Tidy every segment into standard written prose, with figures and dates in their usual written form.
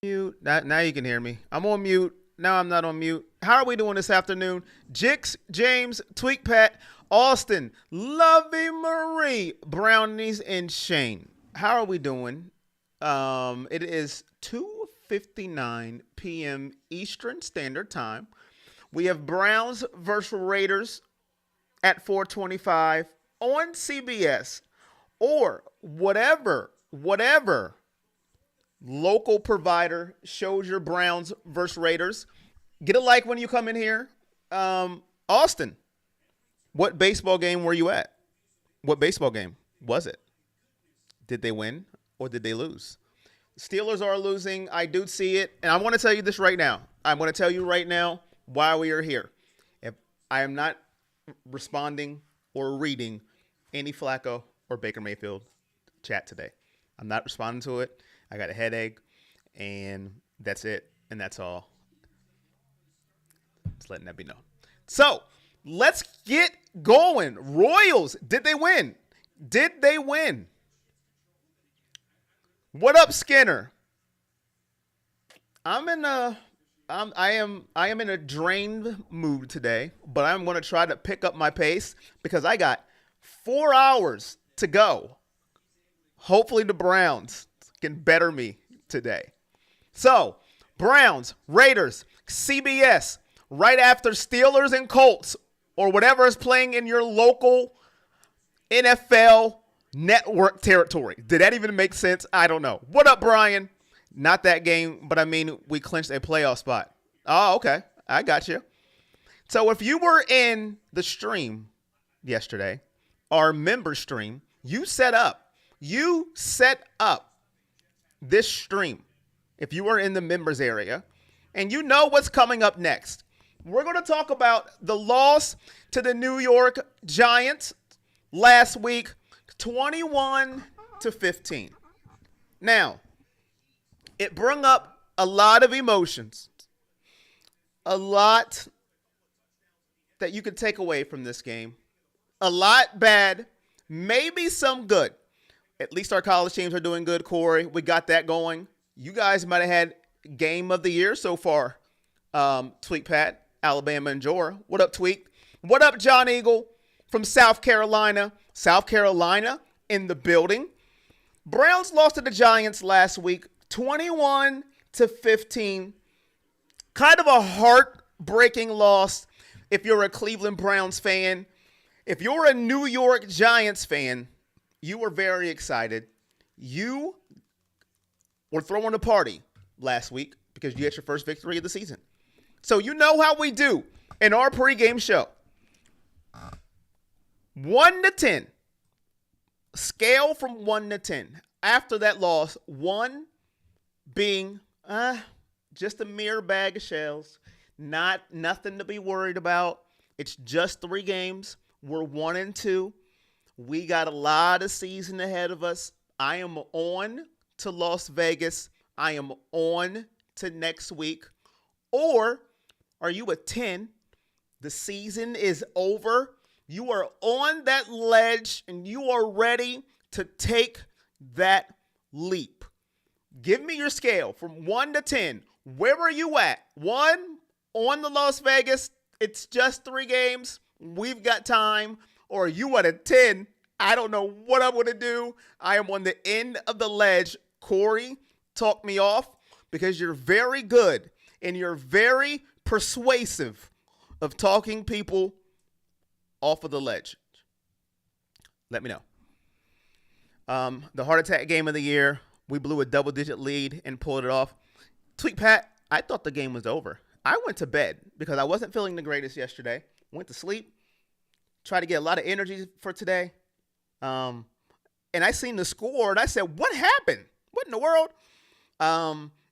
Mute. Now you can hear me. I'm on mute. Now I'm not on mute. How are we doing this afternoon? Jix, James, Tweak Pat, Austin, Lovey Marie, Brownies, and Shane. How are we doing? It is 2:59 p.m. Eastern Standard Time. We have Browns versus Raiders at 4:25 on CBS or whatever local provider shows your Browns versus Raiders. Get a like when you come in here. Austin, what baseball game were you at? What baseball game was it? Did they win or did they lose? Steelers are losing. I do see it. And I want to tell you this right now. I'm going to tell you right now why we are here. If I am not responding or reading any Flacco or Baker Mayfield chat today. I'm not responding to it. I got a headache, and that's it, and that's all. Just letting that be known. So, let's get going. Royals, did they win? Did they win? What up, Skinner? I am in a drained mood today, but I'm going to try to pick up my pace because I got 4 hours to go. Hopefully the Browns can better me today. So, Browns, Raiders, CBS, right after Steelers and Colts, or whatever is playing in your local NFL network territory. Did that even make sense? I don't know. What up, Brian? Not that game, but I mean, we clinched a playoff spot. Oh, okay. I got you. So if you were in the stream yesterday, our member stream, you set up this stream if you are in the members area, and you know what's coming up next. We're going to talk about the loss to the New York Giants last week, 21-15. Now, it brought up a lot of emotions, a lot that you could take away from this game, a lot bad, maybe some good. At least our college teams are doing good, Corey. We got that going. You guys might have had game of the year so far. Tweak Pat, Alabama and Georgia. What up, Tweak? What up, John Eagle from South Carolina? South Carolina in the building. Browns lost to the Giants last week, 21-15. Kind of a heartbreaking loss if you're a Cleveland Browns fan. If you're a New York Giants fan, you were very excited. You were throwing a party last week because you had your first victory of the season. So you know how we do in our pregame show. 1 to 10. Scale from 1 to 10. After that loss, 1 being just a mere bag of shells. Nothing to be worried about. It's just 3 games. We're 1-2. We got a lot of season ahead of us. I am on to Las Vegas. I am on to next week. Or are you a 10? The season is over. You are on that ledge and you are ready to take that leap. Give me your scale from 1 to 10. Where are you at? 1 on the Las Vegas. It's just 3 games. We've got time. Or are you at a 10? I don't know what I'm going to do. I am on the end of the ledge. Corey, talk me off because you're very good and you're very persuasive of talking people off of the ledge. Let me know. The heart attack game of the year. We blew a double-digit lead and pulled it off. Tweet Pat, I thought the game was over. I went to bed because I wasn't feeling the greatest yesterday. Went to sleep. Tried to get a lot of energy for today. And I seen the score and I said, what happened? What in the world?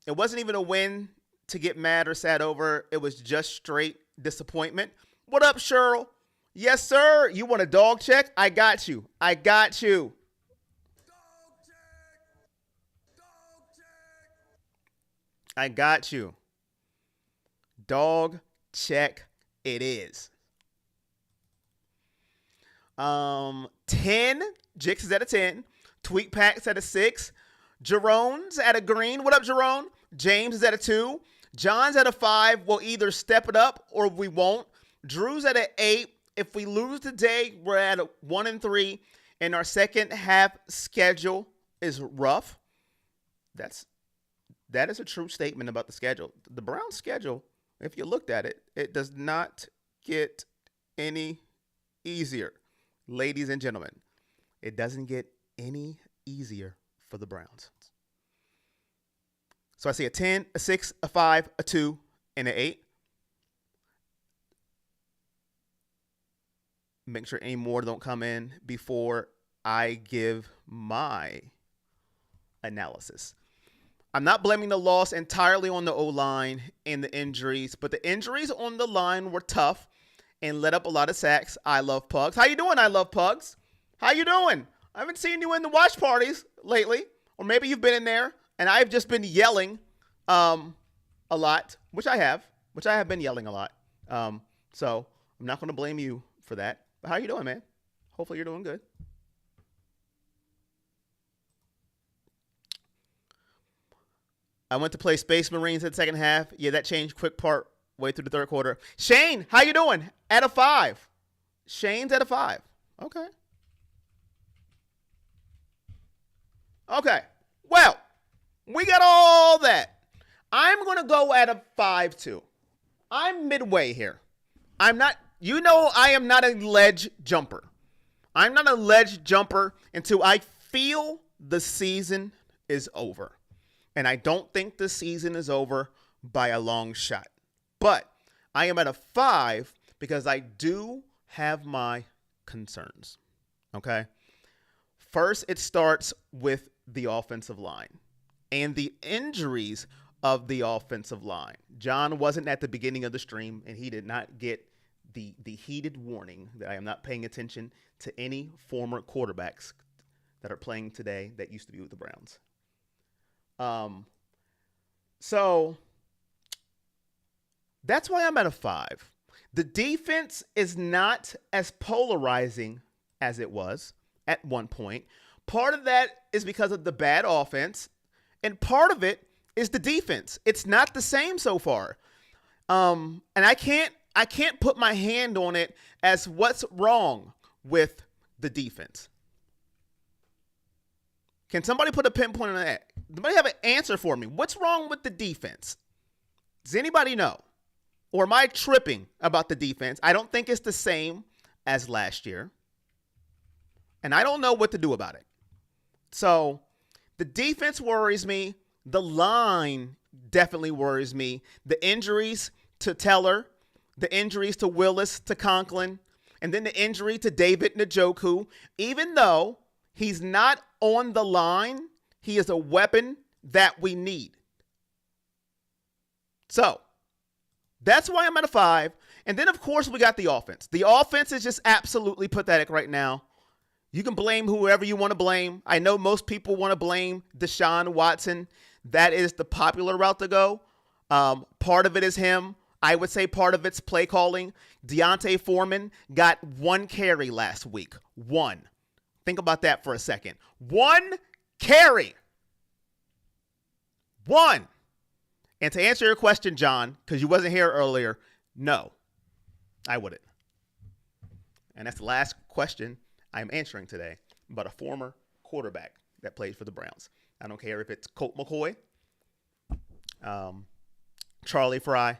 It wasn't even a win to get mad or sad over. It was just straight disappointment. What up, Cheryl? Yes, sir. You want a dog check? I got you. I got you. I got you. Dog check it is. 10. Jix is at a 10. Tweet Pack's at a 6. Jerome's at a green. What up, Jerome? James is at a 2. John's at a 5. We'll either step it up or we won't. Drew's at an 8. If we lose today, we're at a 1 and 3. And our second half schedule is rough. That is a true statement about the schedule. The Browns' schedule, if you looked at it, it does not get any easier. Ladies and gentlemen, it doesn't get any easier for the Browns. So I see a 10, a 6, a 5, a 2, and an 8. Make sure any more don't come in before I give my analysis. I'm not blaming the loss entirely on the O-line and the injuries, but the injuries on the line were tough and led up a lot of sacks. I love Pugs. How you doing, I love Pugs? How you doing? I haven't seen you in the watch parties lately, or maybe you've been in there, and I've just been yelling a lot, which I have been yelling a lot. So I'm not going to blame you for that. But how you doing, man? Hopefully you're doing good. I went to play Space Marines in the second half. Yeah, that changed quick part way through the third quarter. Shane, how you doing? At a 5. Shane's at a 5. Okay. Okay. Well, we got all that. I'm going to go at a 5 too. I'm midway here. I'm not, I am not a ledge jumper. I'm not a ledge jumper until I feel the season is over. And I don't think the season is over by a long shot. But I am at a 5 because I do have my concerns. Okay? First, it starts with the offensive line and the injuries of the offensive line. John wasn't at the beginning of the stream, and he did not get the heated warning that I am not paying attention to any former quarterbacks that are playing today that used to be with the Browns. So that's why I'm at a 5. The defense is not as polarizing as it was at one point. Part of that is because of the bad offense, and part of it is the defense. It's not the same so far. And I can't put my hand on it as what's wrong with the defense. Can somebody put a pinpoint on that? Somebody have an answer for me. What's wrong with the defense? Does anybody know? Or am I tripping about the defense? I don't think it's the same as last year. And I don't know what to do about it. So the defense worries me. The line definitely worries me. The injuries to Teller, the injuries to Willis, to Conklin, and then the injury to David Njoku. Even though he's not on the line, he is a weapon that we need. So that's why I'm at a 5. And then, of course, we got the offense. The offense is just absolutely pathetic right now. You can blame whoever you want to blame. I know most people want to blame Deshaun Watson. That is the popular route to go. Part of it is him. I would say part of it's play calling. Deontay Foreman got 1 carry last week. 1. Think about that for a second. 1 carry. 1. And to answer your question, John, because you wasn't here earlier, no, I wouldn't. And that's the last question I'm answering today about a former quarterback that played for the Browns. I don't care if it's Colt McCoy, Charlie Fry,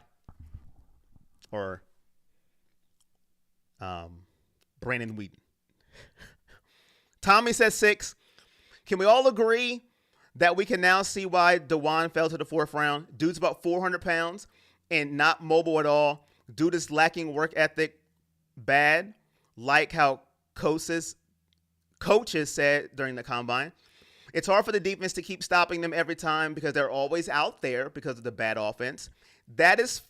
or Brandon Whedon. Tommy says 6. Can we all agree that we can now see why DeJuan fell to the 4th round? Dude's about 400 pounds and not mobile at all. Dude is lacking work ethic bad, like how coaches said during the combine. It's hard for the defense to keep stopping them every time because they're always out there because of the bad offense. That is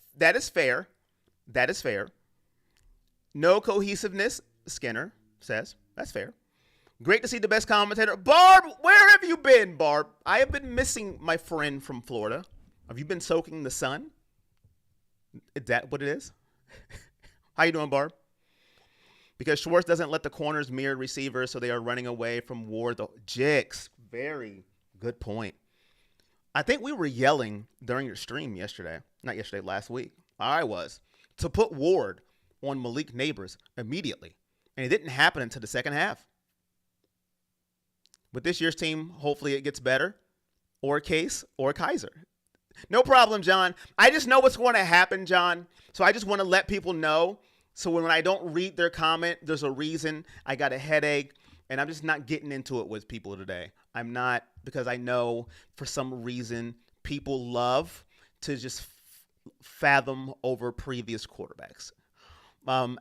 fair. That is fair. No cohesiveness, Skinner says. That's fair. Great to see the best commentator. Barb, where have you been, Barb? I have been missing my friend from Florida. Have you been soaking the sun? Is that what it is? How you doing, Barb? Because Schwartz doesn't let the corners mirror receivers, so they are running away from Ward. Jix, very good point. I think we were yelling during your stream yesterday. Not yesterday, last week. I was. To put Ward on Malik Neighbors immediately. And it didn't happen until the second half. With this year's team, hopefully it gets better. Or Case or Kaiser. No problem, John. I just know what's going to happen, John. So I just want to let people know. So when I don't read their comment, there's a reason. I got a headache. And I'm just not getting into it with people today. I'm not, because I know for some reason people love to just fathom over previous quarterbacks.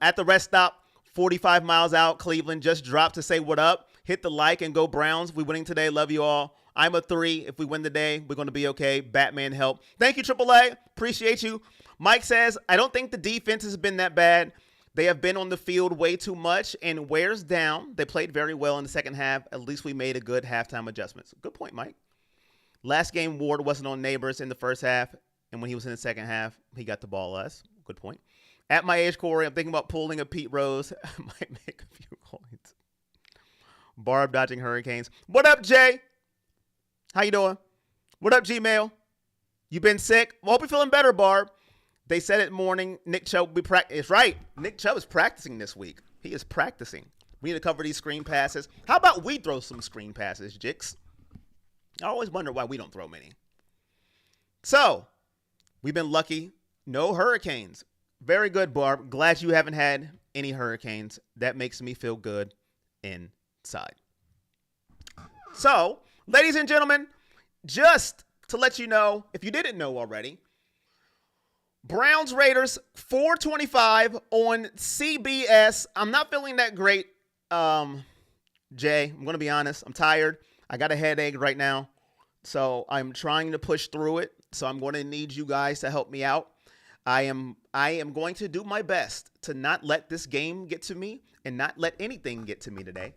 At the rest stop, 45 miles out, Cleveland just dropped to say what up. Hit the like and go Browns. We winning today. Love you all. I'm a 3. If we win the day, we're going to be okay. Batman help. Thank you, AAA. Appreciate you. Mike says, I don't think the defense has been that bad. They have been on the field way too much and wears down. They played very well in the second half. At least we made a good halftime adjustments. Good point, Mike. Last game, Ward wasn't on Neighbors in the first half. And when he was in the second half, he got the ball less. Good point. At my age, Corey, I'm thinking about pulling a Pete Rose. I might make a few coins. Barb dodging hurricanes. What up, Jay? How you doing? What up, Gmail? You been sick? Well, hope you're feeling better, Barb. They said it morning. Nick Chubb will be practicing. It's right. Nick Chubb is practicing this week. He is practicing. We need to cover these screen passes. How about we throw some screen passes, Jix? I always wonder why we don't throw many. So, we've been lucky. No hurricanes. Very good, Barb. Glad you haven't had any hurricanes. That makes me feel good inside. So, ladies and gentlemen, just to let you know, if you didn't know already, Browns Raiders 425 on CBS. I'm not feeling that great, Jay. I'm going to be honest. I'm tired. I got a headache right now. So I'm trying to push through it. So I'm going to need you guys to help me out. I am going to do my best to not let this game get to me and not let anything get to me today.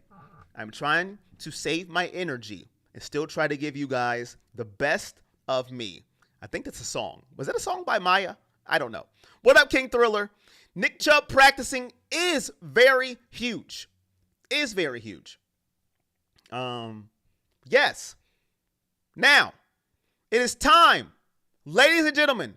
I'm trying to save my energy and still try to give you guys the best of me. I think that's a song. Was that a song by Maya? I don't know. What up, King Thriller? Nick Chubb practicing is very huge. Is very huge. Yes. Now, it is time, ladies and gentlemen,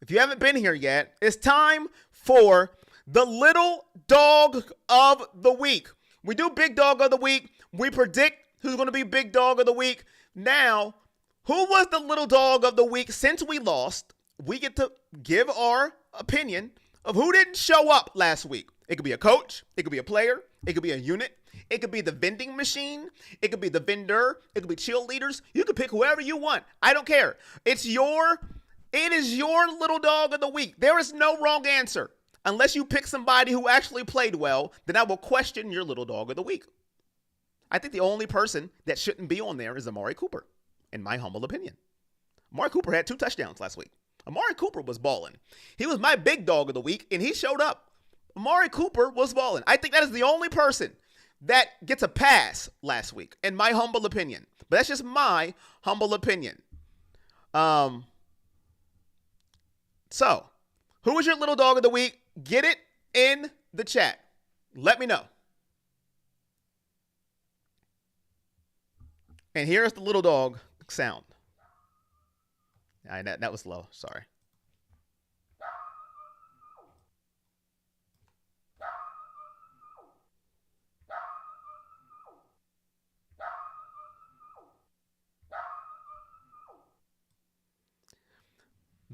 if you haven't been here yet, it's time for the Little Dog of the Week. We do Big Dog of the Week. We predict who's going to be Big Dog of the Week. Now, who was the Little Dog of the Week since we lost? We get to give our opinion of who didn't show up last week. It could be a coach. It could be a player. It could be a unit. It could be the vending machine. It could be the vendor. It could be cheerleaders. You could pick whoever you want. I don't care. It is your Little Dog of the Week. There is no wrong answer. Unless you pick somebody who actually played well, then I will question your Little Dog of the Week. I think the only person that shouldn't be on there is Amari Cooper, in my humble opinion. Amari Cooper had 2 touchdowns last week. Amari Cooper was balling. He was my Big Dog of the Week, and he showed up. Amari Cooper was balling. I think that is the only person that gets a pass last week, in my humble opinion. But that's just my humble opinion. So, who is your Little Dog of the Week? Get it in the chat. Let me know. And here's the Little Dog sound. That was low. Sorry.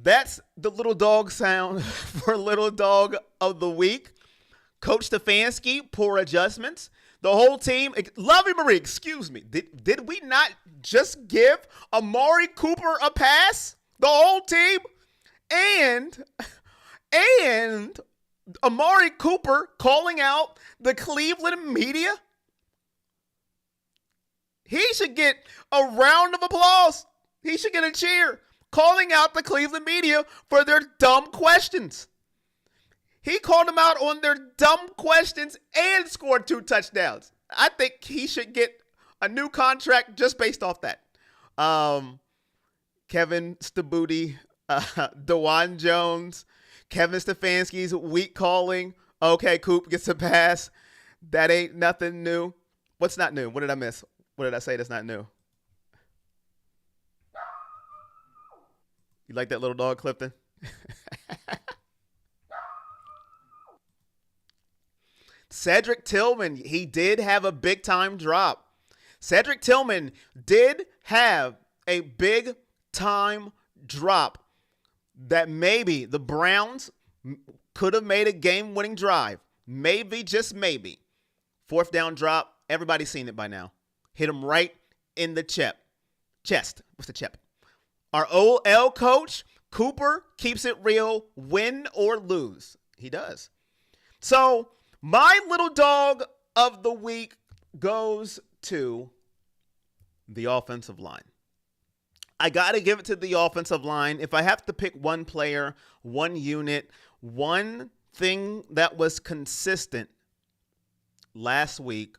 That's the Little Dog sound for Little Dog of the Week. Coach Stefanski, poor adjustments. The whole team, Lovey Marie, excuse me. Did we not just give Amari Cooper a pass? The whole team? And Amari Cooper calling out the Cleveland media? He should get a round of applause. He should get a cheer. Calling out the Cleveland media for their dumb questions. He called them out on their dumb questions and scored 2 touchdowns. I think he should get a new contract just based off that. Kevin Stabuti, DeJuan Jones, Kevin Stefanski's weak calling. Okay, Coop gets a pass. That ain't nothing new. What's not new? What did I miss? What did I say that's not new? You like that little dog, Clifton? Cedric Tillman, he did have a big time drop. Cedric Tillman did have a big time drop that maybe the Browns could have made a game-winning drive. Maybe, just maybe. Fourth down drop. Everybody's seen it by now. Hit him right in the chest. What's the chest? Our OL coach, Cooper, keeps it real, win or lose. He does. So, my little dog of the week goes to the offensive line. I got to give it to the offensive line. If I have to pick one player, one unit, one thing that was consistent last week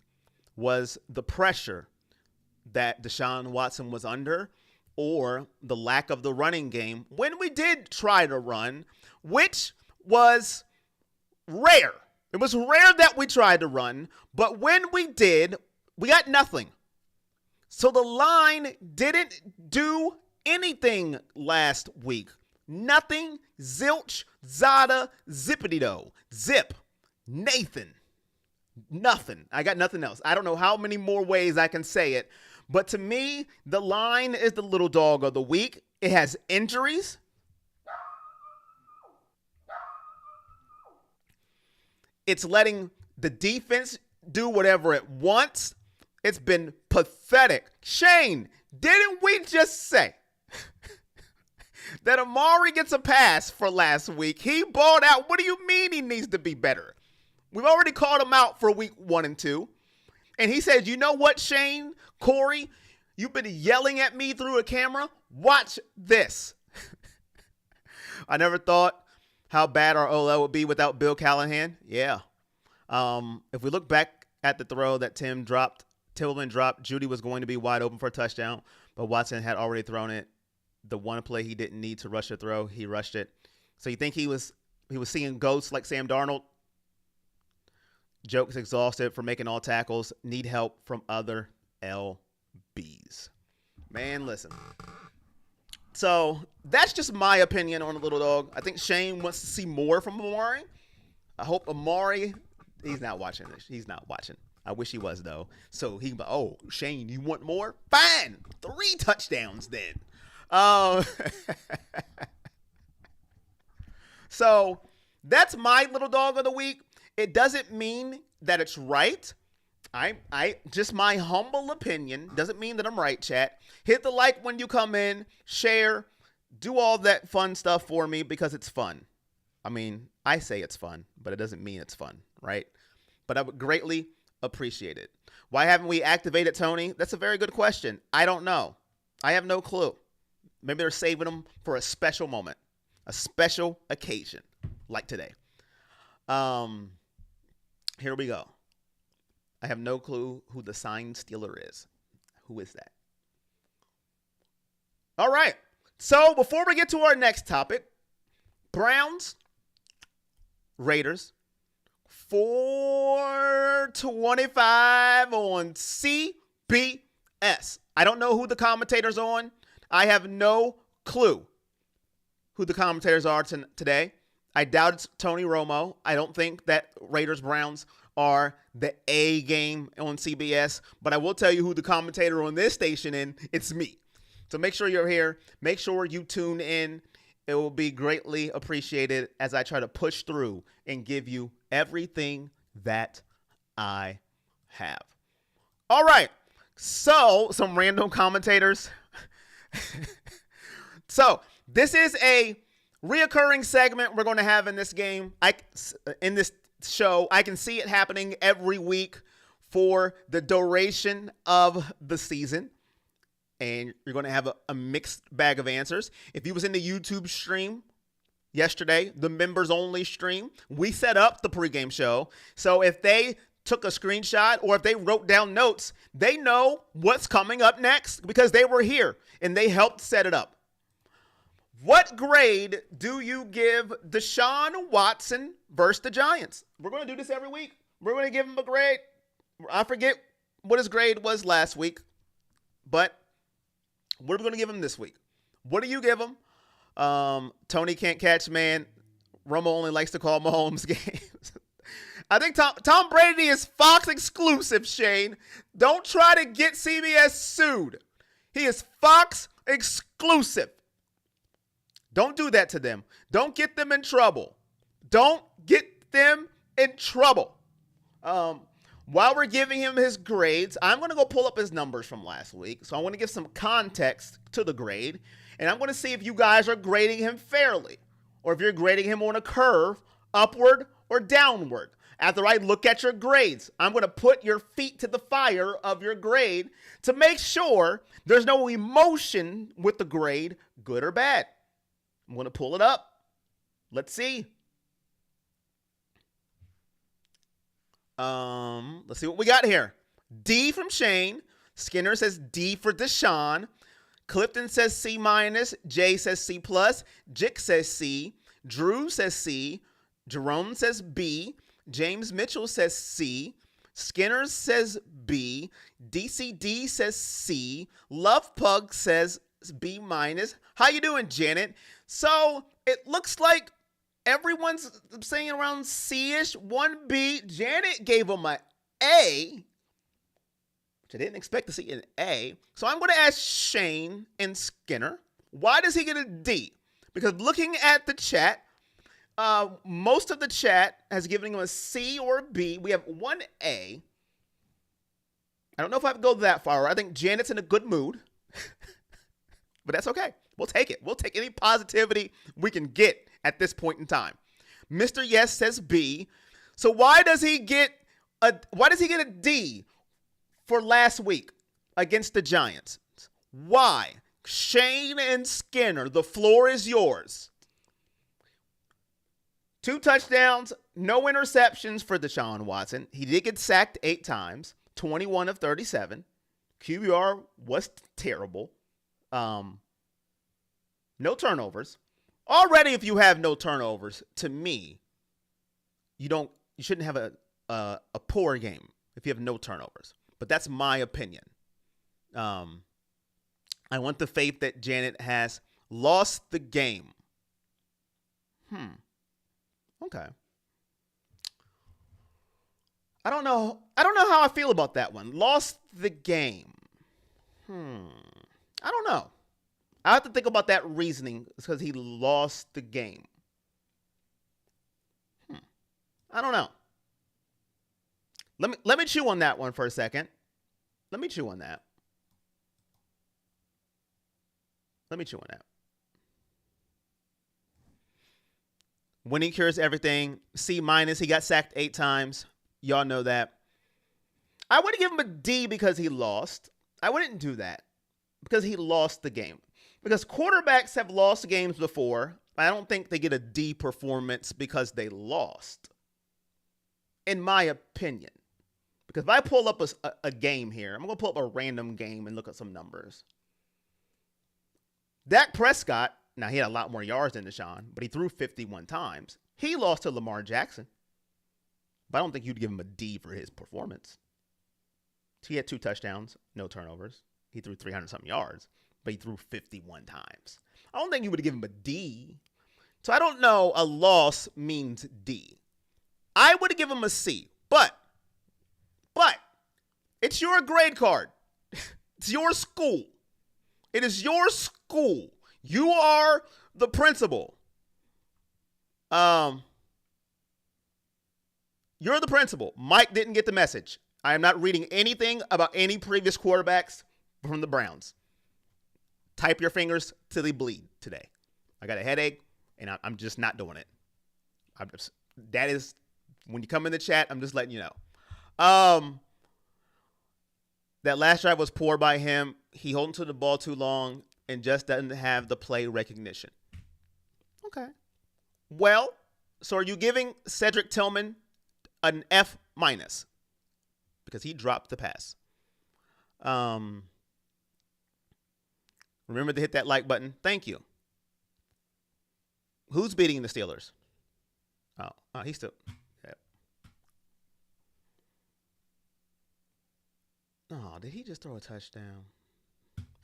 was the pressure that Deshaun Watson was under, or the lack of the running game when we did try to run, which was rare. It was rare that we tried to run, but when we did, we got nothing. So the line didn't do anything last week. Nothing, zilch, zada, zippity-do, zip, Nathan. Nothing. I got nothing else. I don't know how many more ways I can say it. But to me, the line is the little dog of the week. It has injuries. It's letting the defense do whatever it wants. It's been pathetic. Shane, didn't we just say that Amari gets a pass for last week? He balled out. What do you mean he needs to be better? We've already called him out for week 1 and 2. And he said, you know what, Shane, Corey, you've been yelling at me through a camera. Watch this. I never thought how bad our OL would be without Bill Callahan. Yeah. If we look back at the throw that Tillman dropped, Judy was going to be wide open for a touchdown, but Watson had already thrown it. The one play he didn't need to rush the throw, he rushed it. So you think he was seeing ghosts like Sam Darnold? Jokes exhausted for making all tackles. Need help from other LBs. Man, listen. So that's just my opinion on the little dog. I think Shane wants to see more from Amari. I hope Amari, he's not watching this. He's not watching. I wish he was, though. So Shane, you want more? Fine. 3 touchdowns then. So that's my little dog of the week. It doesn't mean that it's right. I just my humble opinion. Doesn't mean that I'm right, chat. Hit the like when you come in. Share. Do all that fun stuff for me because it's fun. I mean, I say it's fun, but it doesn't mean it's fun, right? But I would greatly appreciate it. Why haven't we activated Tony? That's a very good question. I don't know. I have no clue. Maybe they're saving them for a special moment, a special occasion like today. Here we go. I have no clue who the sign stealer is. Who is that? All right. So before we get to our next topic, Browns, Raiders, 425 on CBS. I don't know who the commentator's on. I have no clue who the commentators are today. I doubt it's Tony Romo. I don't think that Raiders Browns are the A game on CBS, but I will tell you who the commentator on this station is. It's me. So make sure you're here. Make sure you tune in. It will be greatly appreciated as I try to push through and give you everything that I have. All right. So some random commentators. So this is a reoccurring segment we're going to have in this game. In this show, I can see it happening every week for the duration of the season. And you're going to have a mixed bag of answers. If you was in the YouTube stream yesterday, the members only stream, we set up the pregame show. So if they took a screenshot or if they wrote down notes, they know what's coming up next because they were here and they helped set it up. What grade do you give Deshaun Watson versus the Giants? We're going to do this every week. We're going to give him a grade. I forget what his grade was last week, but we're going to give him this week. What do you give him? Tony can't catch, man. Romo only likes to call Mahomes games. I think Tom Brady is Fox exclusive, Shane. Don't try to get CBS sued. He is Fox exclusive. Don't do that to them. Don't get them in trouble. Don't get them in trouble. While we're giving him his grades, I'm going to go pull up his numbers from last week. So I want to give some context to the grade. And I'm going to see if you guys are grading him fairly, or if you're grading him on a curve, upward or downward. After I look at your grades, I'm going to put your feet to the fire of your grade to make sure there's no emotion with the grade, good or bad. I'm going to pull it up. Let's see. Let's see what we got here. D from Shane. Skinner says D for Deshaun. Clifton says C minus. Jay says C plus. Jick says C. Drew says C. Jerome says B. James Mitchell says C. Skinner says B. DCD says C. Love Pug says B minus. How you doing, Janet? So it looks like everyone's saying around C-ish, 1B. Janet gave him an A, which I didn't expect to see an A. So I'm going to ask Shane and Skinner, why does he get a D? Because looking at the chat, most of the chat has given him a C or a B. We have one A. I don't know if I have to go that far. I think Janet's in a good mood, but that's okay. We'll take it. We'll take any positivity we can get at this point in time. Mr. Yes says B. So why does he get a D for last week against the Giants? Why? Shane and Skinner, the floor is yours. 2 touchdowns, no interceptions for Deshaun Watson. He did get sacked 8 times, 21 of 37. QBR was terrible. No turnovers. Already, if you have no turnovers, to me, you shouldn't have a poor game if you have no turnovers. But that's my opinion. I want the faith that Janet has lost the game. Okay. I don't know how I feel about that one. Lost the game. I don't know. I have to think about that reasoning because he lost the game. I don't know. Let me chew on that one for a second. Let me chew on that. Winning cures everything. C minus. He got sacked 8 times. Y'all know that. I wouldn't give him a D because he lost. I wouldn't do that because he lost the game. Because quarterbacks have lost games before. I don't think they get a D performance because they lost. In my opinion. Because if I pull up a game here, I'm going to pull up a random game and look at some numbers. Dak Prescott, now he had a lot more yards than Deshaun, but he threw 51 times. He lost to Lamar Jackson. But I don't think you'd give him a D for his performance. He had 2 touchdowns, no turnovers. He threw 300-something yards, but he threw 51 times. I don't think you would give him a D. So I don't know a loss means D. I would give him a C, but it's your grade card. It's your school. It is your school. You are the principal. You're the principal. Mike didn't get the message. I am not reading anything about any previous quarterbacks from the Browns. Type your fingers till they bleed today. I got a headache, and I'm just not doing it. That is, when you come in the chat, I'm just letting you know. That last drive was poor by him. He held onto the ball too long and just doesn't have the play recognition. Okay. Well, so are you giving Cedric Tillman an F minus? Because he dropped the pass. Remember to hit that like button. Thank you. Who's beating the Steelers? Oh, he's still. Yeah. Oh, did he just throw a touchdown?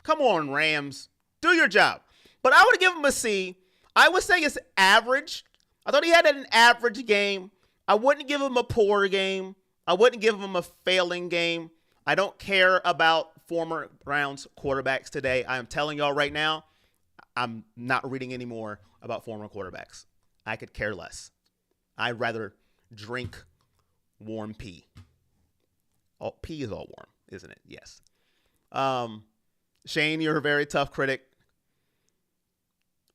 Come on, Rams. Do your job. But I would give him a C I would say it's average. I thought he had an average game. I wouldn't give him a poor game. I wouldn't give him a failing game. I don't care about former Browns quarterbacks today. I am telling y'all right now, I'm not reading anymore about former quarterbacks. I could care less. I'd rather drink warm pee. Oh, pee is all warm, isn't it? Yes. Shane, you're a very tough critic.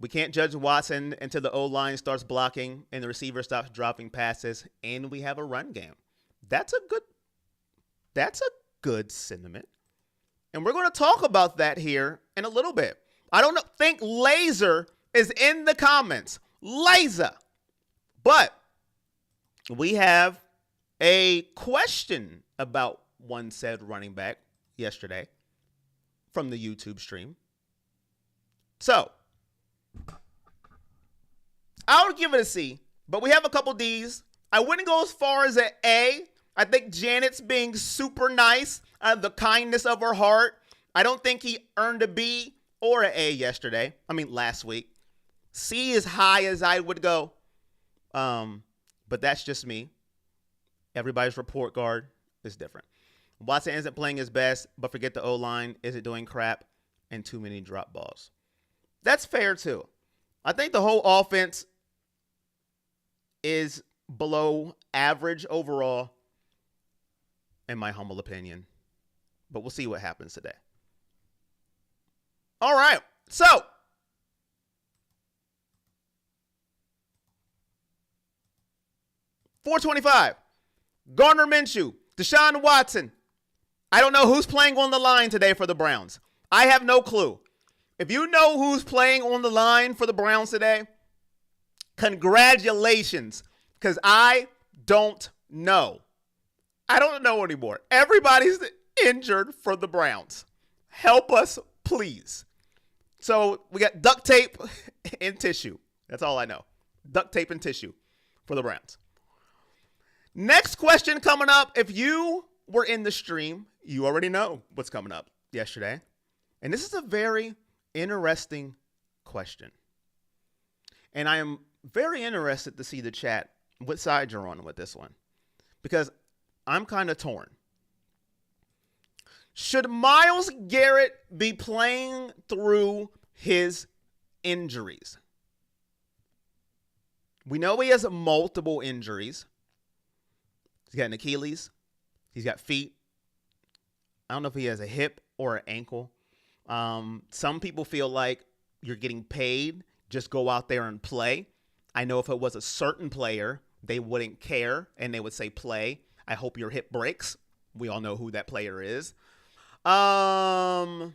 We can't judge Watson until the O-line starts blocking and the receiver stops dropping passes and we have a run game. That's a good sentiment. And we're going to talk about that here in a little bit. I don't think Laser is in the comments. Laser. But we have a question about one said running back yesterday from the YouTube stream. So, I would give it a C, but we have a couple D's. I wouldn't go as far as an A. I think Janet's being super nice out of the kindness of her heart. I don't think he earned a B or an A last week. C is high as I would go. But that's just me. Everybody's report card is different. Watson isn't playing his best, but forget the O-line. Is it doing crap and too many drop balls? That's fair too. I think the whole offense is below average overall, in my humble opinion. But we'll see what happens today. All right. So, $425. Gardner Minshew, Deshaun Watson. I don't know who's playing on the line today for the Browns. I have no clue. If you know who's playing on the line for the Browns today, congratulations, because I don't know. I don't know anymore. Everybody's injured for the Browns. Help us, please. So we got duct tape and tissue. That's all I know. Duct tape and tissue for the Browns. Next question coming up. If you were in the stream, you already know what's coming up yesterday. And this is a very interesting question. And I am very interested to see the chat, what side you're on with this one. Because I'm kind of torn. Should Myles Garrett be playing through his injuries? We know he has multiple injuries. He's got an Achilles. He's got feet. I don't know if he has a hip or an ankle. Some people feel like you're getting paid. Just go out there and play. I know if it was a certain player, they wouldn't care and they would say play. I hope your hip breaks. We all know who that player is. So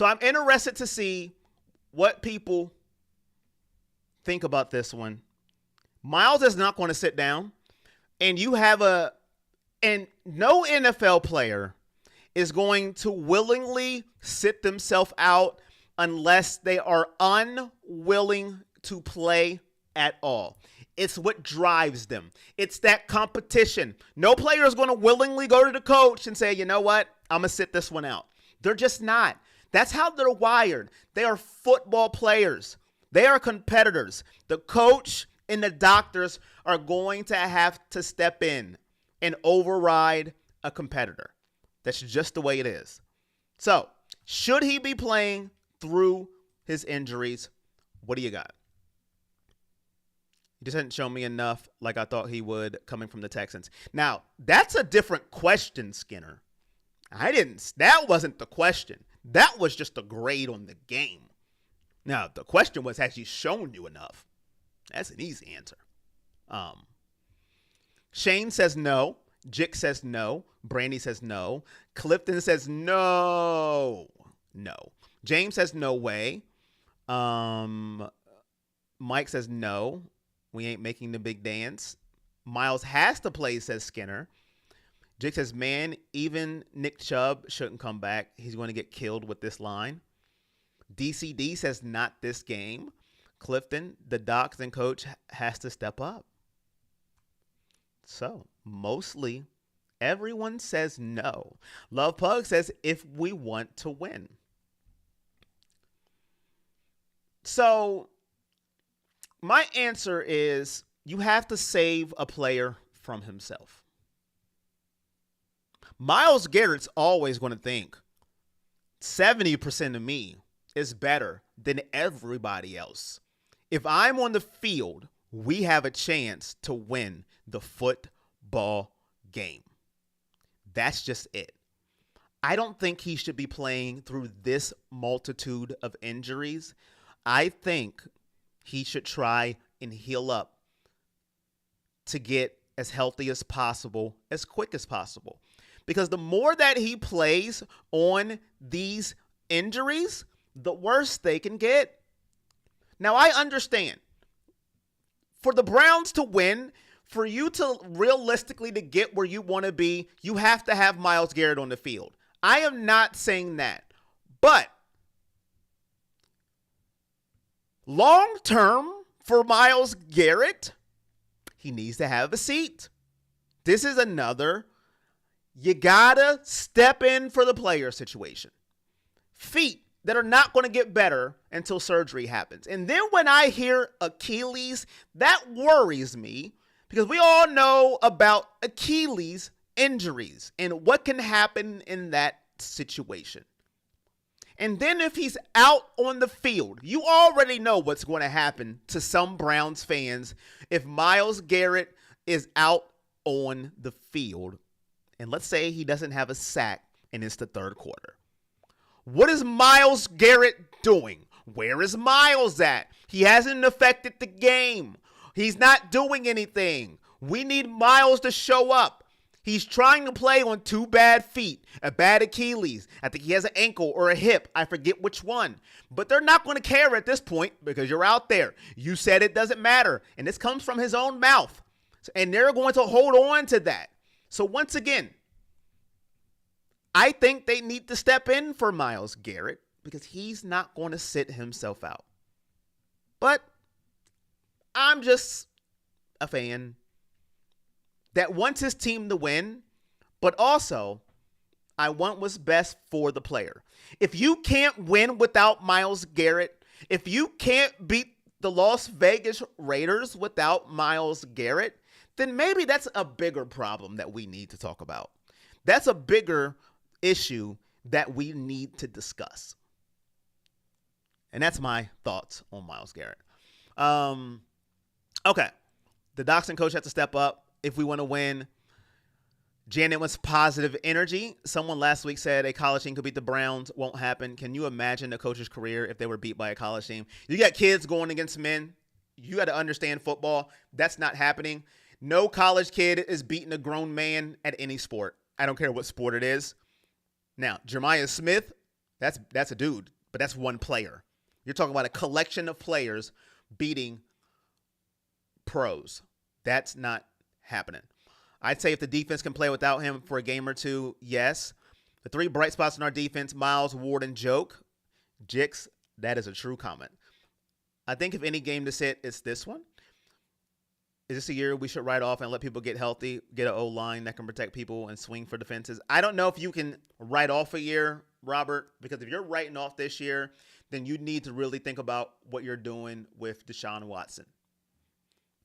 I'm interested to see what people think about this one. Myles is not going to sit down. And no NFL player is going to willingly sit themselves out unless they are unwilling to play at all. It's what drives them. It's that competition. No player is going to willingly go to the coach and say, you know what, I'm going to sit this one out. They're just not. That's how they're wired. They are football players. They are competitors. The coach and the doctors are going to have to step in and override a competitor. That's just the way it is. So, should he be playing through his injuries? What do you got? He just hadn't shown me enough like I thought he would coming from the Texans. Now, that's a different question, Skinner. That wasn't the question. That was just a grade on the game. Now, the question was, has he shown you enough? That's an easy answer. Shane says no. Jick says no. Brandy says no. Clifton says no. No. James says no way. Mike says no. We ain't making the big dance. Myles has to play, says Skinner. Jick says, man, even Nick Chubb shouldn't come back. He's going to get killed with this line. DCD says not this game. Clifton, the docs and coach has to step up. So, mostly, everyone says no. Love Pug says if we want to win. So my answer is you have to save a player from himself. Myles Garrett's always going to think 70% of me is better than everybody else. If I'm on the field, we have a chance to win the football game. That's just it. I don't think he should be playing through this multitude of injuries. I think he should try and heal up to get as healthy as possible, as quick as possible. Because the more that he plays on these injuries, the worse they can get. Now, I understand. For the Browns to win, for you to realistically to get where you want to be, you have to have Myles Garrett on the field. I am not saying that. But long term for Myles Garrett, he needs to have a seat. This is another, you gotta step in for the player situation. Feet that are not going to get better until surgery happens. And then when I hear Achilles, that worries me because we all know about Achilles injuries and what can happen in that situation. And then if he's out on the field, you already know what's going to happen to some Browns fans if Myles Garrett is out on the field. And let's say he doesn't have a sack and it's the third quarter. What is Myles Garrett doing? Where is Myles at? He hasn't affected the game. He's not doing anything. We need Myles to show up. He's trying to play on two bad feet, a bad Achilles. I think he has an ankle or a hip. I forget which one. But they're not going to care at this point because you're out there. You said it doesn't matter. And this comes from his own mouth. And they're going to hold on to that. So once again, I think they need to step in for Myles Garrett because he's not going to sit himself out. But I'm just a fan that wants his team to win, but also I want what's best for the player. If you can't win without Myles Garrett, if you can't beat the Las Vegas Raiders without Myles Garrett, then maybe that's a bigger problem that we need to talk about. That's a bigger issue that we need to discuss. And that's my thoughts on Myles Garrett. Okay. The Dachshund coach has to step up if we want to win. Janet wants positive energy. Someone last week said a college team could beat the Browns. Won't happen. Can you imagine the coach's career if they were beat by a college team? You got kids going against men. You got to understand football. That's not happening. No college kid is beating a grown man at any sport. I don't care what sport it is. Now, Jeremiah Smith, that's a dude, but that's one player. You're talking about a collection of players beating pros. That's not happening. I'd say if the defense can play without him for a game or two, yes. The three bright spots in our defense, Miles, Ward, and Jix, that is a true comment. I think if any game to sit, it's this one. Is this a year we should write off and let people get healthy, get an O-line that can protect people and swing for defenses? I don't know if you can write off a year, Robert, because if you're writing off this year, then you need to really think about what you're doing with Deshaun Watson.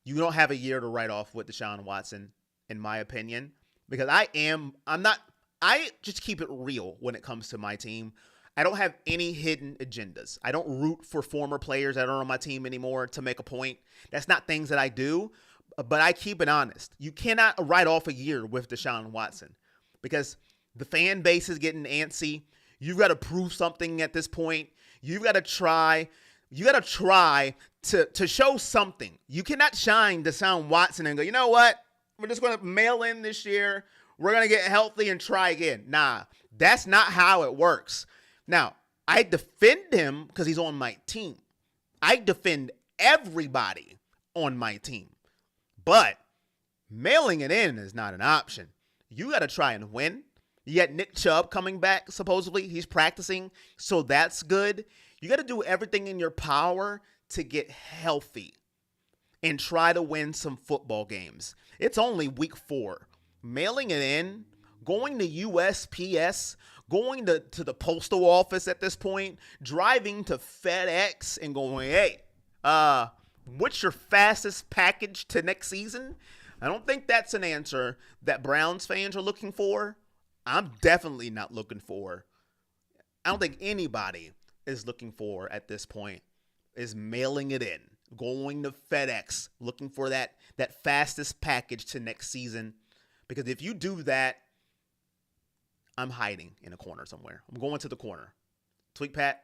You don't have a year to write off with Deshaun Watson, in my opinion, because I just keep it real when it comes to my team. I don't have any hidden agendas. I don't root for former players that are on my team anymore to make a point. That's not things that I do, but I keep it honest. You cannot write off a year with Deshaun Watson because the fan base is getting antsy. You've got to prove something at this point. You've got to try. You got to try to show something. You cannot shine Deshaun Watson and go, you know what? We're just going to mail in this year. We're going to get healthy and try again. Nah, that's not how it works. Now, I defend him because he's on my team. I defend everybody on my team. But mailing it in is not an option. You got to try and win. You got Nick Chubb coming back, supposedly. He's practicing, so that's good. You got to do everything in your power to get healthy and try to win some football games. It's only week 4. Mailing it in, going to USPS, going to the postal office at this point, driving to FedEx and going, hey, what's your fastest package to next season? I don't think that's an answer that Browns fans are looking for. I'm definitely not looking for. I don't think anybody is looking for at this point is mailing it in, going to FedEx, looking for that fastest package to next season. Because if you do that, I'm hiding in a corner somewhere. I'm going to the corner. Tweet Pat,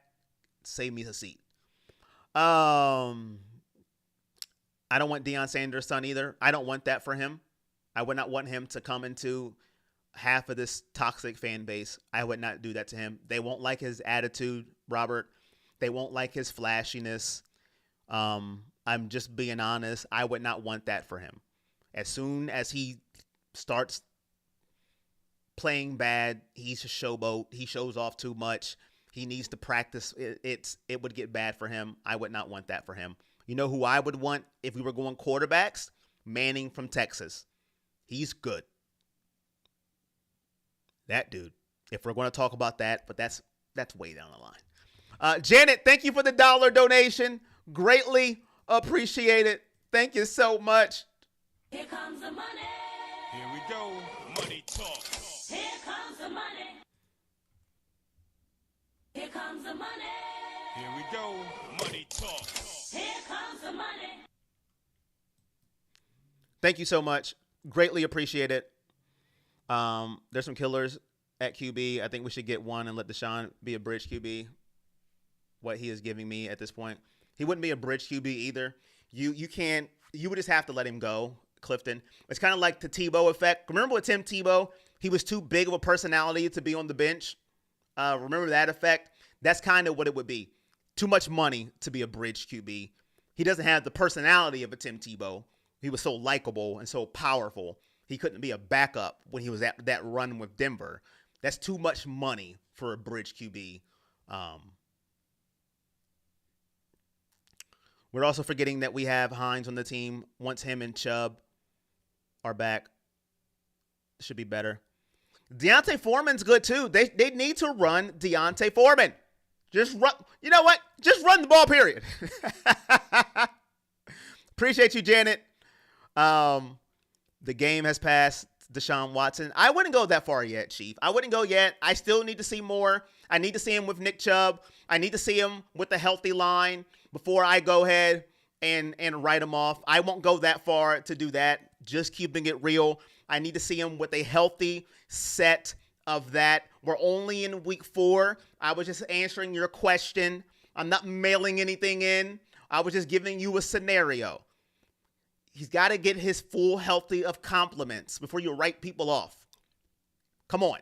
save me a seat. I don't want Deion Sanders' son either. I don't want that for him. I would not want him to come into half of this toxic fan base. I would not do that to him. They won't like his attitude, Robert. They won't like his flashiness. I'm just being honest. I would not want that for him. As soon as he starts playing bad, he's a showboat. He shows off too much. He needs to practice. It would get bad for him. I would not want that for him. You know who I would want if we were going quarterbacks? Manning from Texas. He's good. That dude. If we're going to talk about that, but that's way down the line. Janet, thank you for the $1 donation. Greatly appreciate it. Thank you so much. Here comes the money. Here we go. Money talk. Here comes the money. Here comes the money. Here we go. Money talk. Here comes the money. Thank you so much. Greatly appreciate it. There's some killers at QB. I think we should get one and let Deshaun be a bridge QB. What he is giving me at this point. He wouldn't be a bridge QB either. You would just have to let him go, Clifton. It's kind of like the Tebow effect. Remember with Tim Tebow? He was too big of a personality to be on the bench. Remember that effect? That's kind of what it would be. Too much money to be a bridge QB. He doesn't have the personality of a Tim Tebow. He was so likable and so powerful. He couldn't be a backup when he was at that run with Denver. That's too much money for a bridge QB. We're also forgetting that we have Hines on the team. Once him and Chubb are back, should be better. Deontay Foreman's good too. They need to run Deontay Foreman. Just run. You know what? Just run the ball, period. Appreciate you, Janet. The game has passed Deshaun Watson. I wouldn't go that far yet, Chief. I wouldn't go yet. I still need to see more. I need to see him with Nick Chubb. I need to see him with a healthy line before I go ahead and write him off. I won't go that far to do that. Just keeping it real. I need to see him with a healthy set of that. We're only in week 4. I was just answering your question. I'm not mailing anything in. I was just giving you a scenario. He's got to get his full healthy of compliments before you write people off. Come on.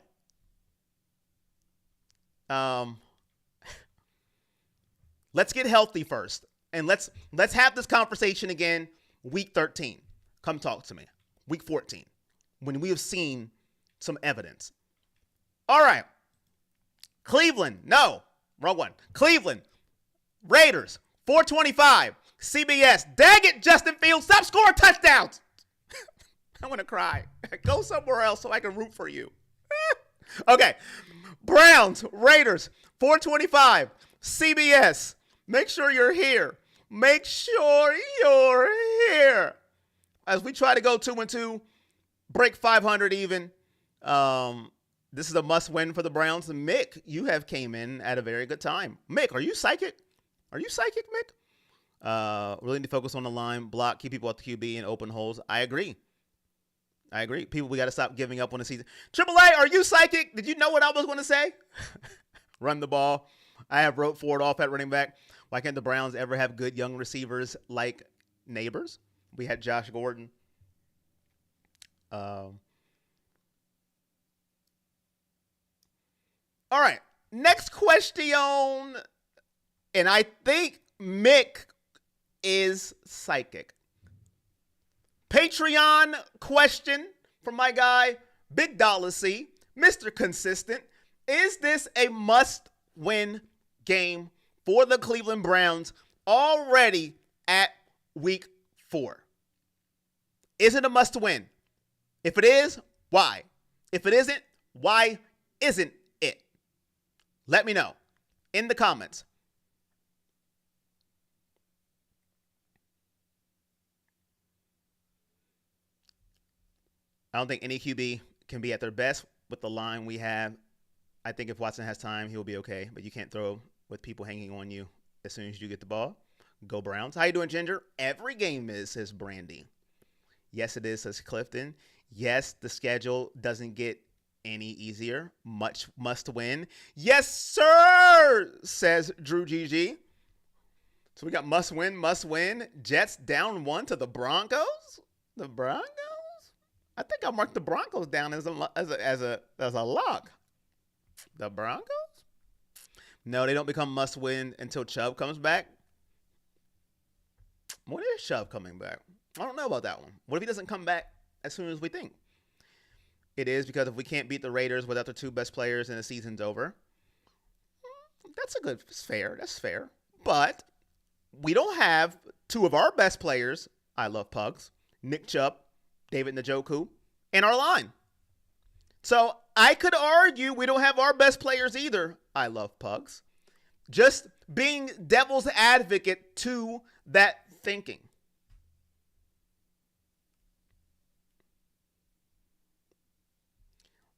Let's get healthy first. And let's have this conversation again week 13. Come talk to me. Week 14. When we have seen some evidence. All right. Cleveland. No. Wrong one. Cleveland. Raiders. 425. CBS. Dang it, Justin Fields. Stop scoring touchdowns. I'm going to cry. Go somewhere else so I can root for you. Okay. Browns. Raiders. 425. CBS. Make sure you're here. Make sure you're here. As we try to go 2-2, break 500 even. This is a must-win for the Browns. And Mick, you have came in at a very good time. Mick, are you psychic? Are you psychic, Mick? Really need to focus on the line, block, keep people at the QB and open holes. I agree. People, we got to stop giving up on the season. AAA, are you psychic? Did you know what I was going to say? Run the ball. I have wrote Ford off at running back. Why can't the Browns ever have good young receivers like Neighbors? We had Josh Gordon. All right. Next question. And I think Mick is psychic. Patreon question from my guy, Big Dollar C, Mr. Consistent. Is this a must-win game for the Cleveland Browns already at week 4? Is it a must-win? If it is, why? If it isn't, why isn't it? Let me know in the comments. I don't think any QB can be at their best with the line we have. I think if Watson has time, he'll be okay. But you can't throw with people hanging on you as soon as you get the ball. Go Browns. How you doing, Ginger? Every game is, says Brandy. Yes, it is, says Clifton. Yes, the schedule doesn't get any easier. Much must win. Yes, sir, says Drew GG. So we got must win. Jets down 1 to the Broncos. The Broncos? I think I marked the Broncos down as a lock. The Broncos? No, they don't become must win until Chubb comes back. When is Chubb coming back? I don't know about that one. What if he doesn't come back as soon as we think? It is because if we can't beat the Raiders without the 2 best players and the season's over, it's fair. That's fair. But we don't have 2 of our best players. I love Pugs. Nick Chubb, David Njoku, in our line. So I could argue we don't have our best players either. I love Pugs. Just being devil's advocate to that thinking.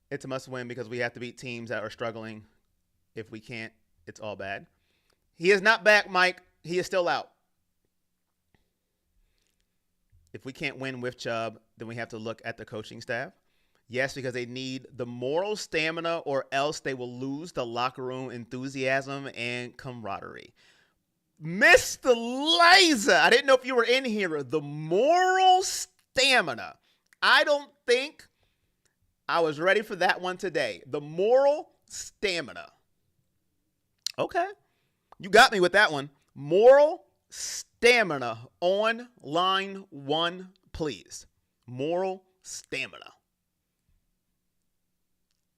It's a must win because we have to beat teams that are struggling. If we can't, it's all bad. He is not back, Mike. He is still out. If we can't win with Chubb, then we have to look at the coaching staff. Yes, because they need the moral stamina or else they will lose the locker room enthusiasm and camaraderie. Mr. Liza, I didn't know if you were in here. The moral stamina. I don't think I was ready for that one today. The moral stamina. Okay. You got me with that one. Moral stamina on line 1, please. Moral stamina.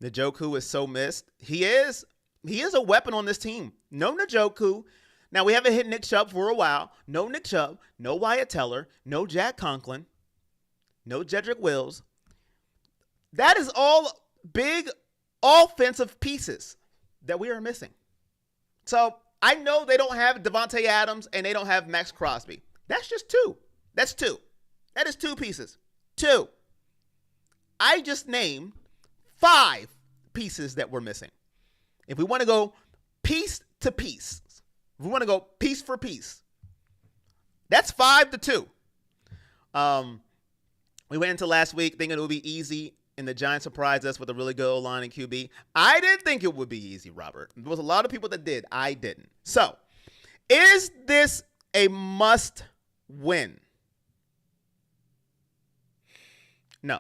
Njoku is so missed. He is a weapon on this team. No Njoku. Now, we haven't hit Nick Chubb for a while. No Nick Chubb. No Wyatt Teller. No Jack Conklin. No Jedrick Wills. That is all big offensive pieces that we are missing. So, I know they don't have Devontae Adams and they don't have Max Crosby. That's just 2. That's 2. That is 2 pieces. 2. I just named 5 pieces that we're missing. If we want to go piece to piece, if we want to go piece for piece, that's 5-2. We went into last week thinking it would be easy, and the Giants surprised us with a really good O-line and QB. I didn't think it would be easy, Robert. There was a lot of people that did. I didn't. So, is this a must win? No.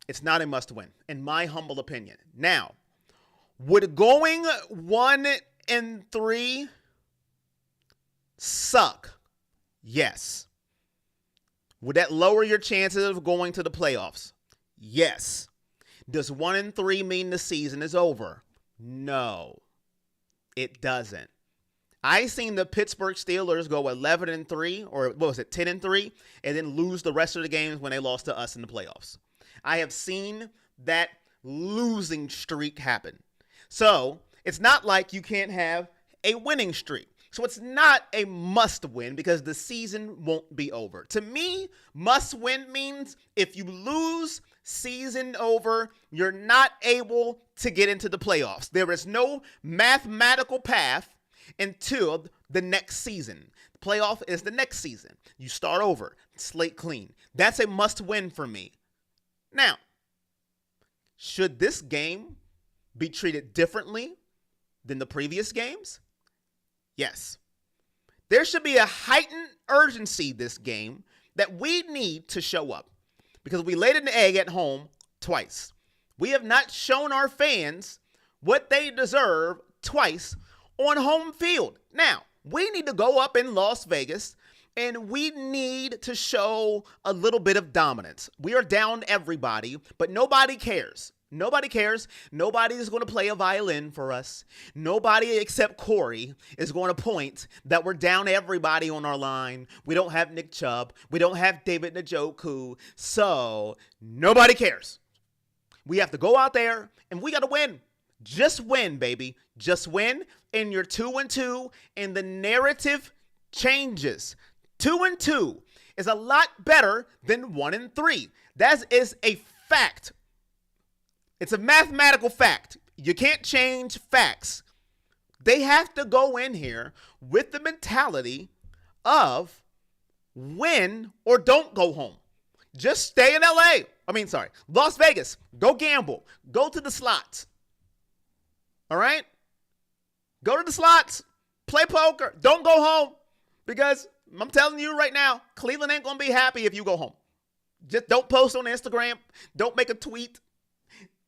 It's not a must win, in my humble opinion. Now, would going 1-3 suck? Yes. Would that lower your chances of going to the playoffs? Yes. Does 1-3 mean the season is over? No, it doesn't. I seen the Pittsburgh Steelers go 11-3, or what was it, 10-3, and then lose the rest of the games when they lost to us in the playoffs. I have seen that losing streak happen. So it's not like you can't have a winning streak. So it's not a must win because the season won't be over. To me, must win means if you lose, season over, you're not able to get into the playoffs. There is no mathematical path until the next season. The playoff is the next season. You start over, slate clean. That's a must win for me. Now, should this game be treated differently than the previous games? Yes. There should be a heightened urgency this game that we need to show up because we laid an egg at home twice. We have not shown our fans what they deserve twice on home field. Now, we need to go up in Las Vegas and we need to show a little bit of dominance. We are down everybody, but nobody cares. Nobody cares. Nobody is going to play a violin for us. Nobody except Corey is going to point that we're down everybody on our line. We don't have Nick Chubb. We don't have David Njoku. So nobody cares. We have to go out there and we got to win. Just win, baby. Just win, and you're 2-2, and the narrative changes. 2-2 is a lot better than 1-3. That is a fact. It's a mathematical fact. You can't change facts. They have to go in here with the mentality of win or don't go home. Just stay in Las Vegas. Go gamble. Go to the slots. All right? Go to the slots. Play poker. Don't go home. Because I'm telling you right now, Cleveland ain't going to be happy if you go home. Just don't post on Instagram. Don't make a tweet.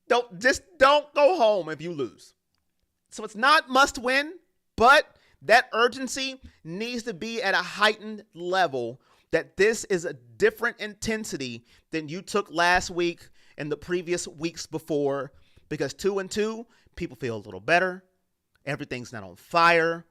Don't go home if you lose. So it's not must win, but that urgency needs to be at a heightened level, that this is a different intensity than you took last week and the previous weeks before, because 2-2, people feel a little better. Everything's not on fire.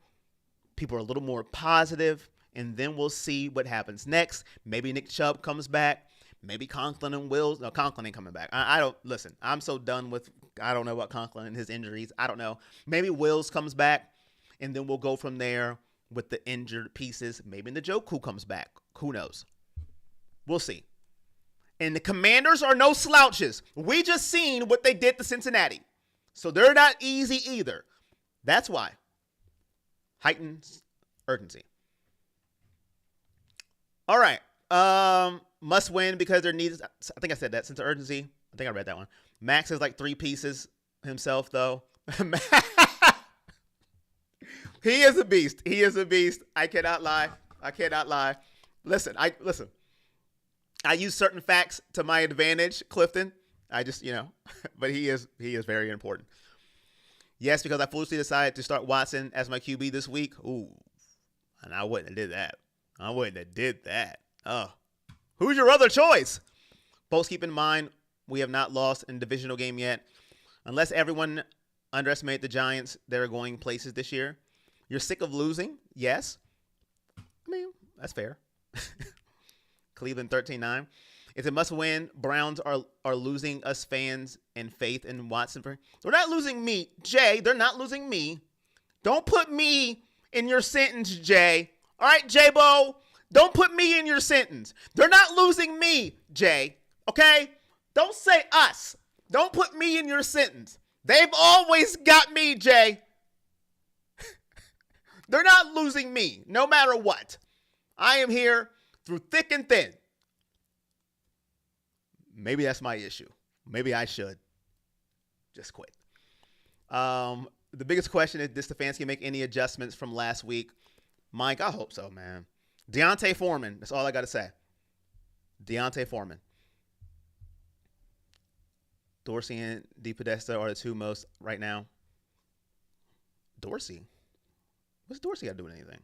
People are a little more positive, and then we'll see what happens next. Maybe Nick Chubb comes back. Maybe Conklin and Wills. No, Conklin ain't coming back. I don't listen. I'm so done with. I don't know about Conklin and his injuries. I don't know. Maybe Wills comes back, and then we'll go from there with the injured pieces. Maybe Njoku comes back. Who knows? We'll see. And the Commanders are no slouches. We just seen what they did to Cincinnati, so they're not easy either. That's why. Heightened urgency. All right. Must win because there needs. I think I said that. Sense of urgency. I think I read that one. Max is like 3 pieces himself, though. He is a beast. He is a beast. I cannot lie. Listen. I use certain facts to my advantage, Clifton. I just, but he is very important. Yes, because I foolishly decided to start Watson as my QB this week. Ooh, and I wouldn't have did that. Oh. Who's your other choice? Folks, keep in mind, we have not lost in a divisional game yet. Unless everyone underestimate the Giants, they're going places this year. You're sick of losing? Yes. I mean, that's fair. Cleveland 13-9. It's a must-win. Browns are losing us fans and faith in Watson. They're not losing me. Jay, they're not losing me. Don't put me in your sentence, Jay. All right, J-Bo? Don't put me in your sentence. They're not losing me, Jay. Okay? Don't say us. Don't put me in your sentence. They've always got me, Jay. They're not losing me, no matter what. I am here through thick and thin. Maybe that's my issue. Maybe I should just quit. The biggest question is, did Stefanski make any adjustments from last week? Mike, I hope so, man. Deontay Foreman. That's all I got to say. Deontay Foreman. Dorsey and DePodesta are the two most right now. Dorsey? What's Dorsey got to do with anything?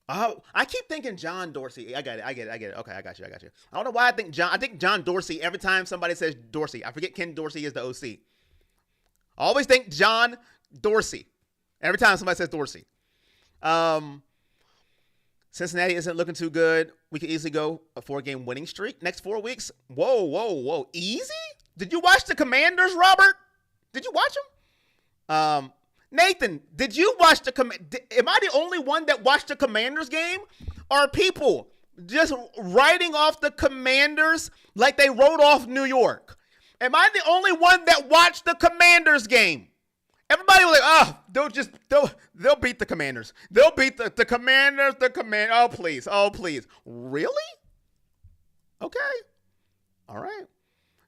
Oh, I keep thinking John Dorsey. I get it. Okay, I got you. I don't know why I think John Dorsey every time somebody says Dorsey. I forget Ken Dorsey is the OC. I always think John Dorsey every time somebody says Dorsey. Cincinnati isn't looking too good. We could easily go a 4-game winning streak next 4 weeks. Whoa. Easy? Did you watch the Commanders, Robert? Did you watch them? Nathan, did you watch the am I the only one that watched the Commanders game? Are people just writing off the Commanders like they wrote off New York? Am I the only one that watched the Commanders game? Everybody was like, they'll beat the Commanders. They'll beat the Commanders, oh, please. Really? Okay. All right.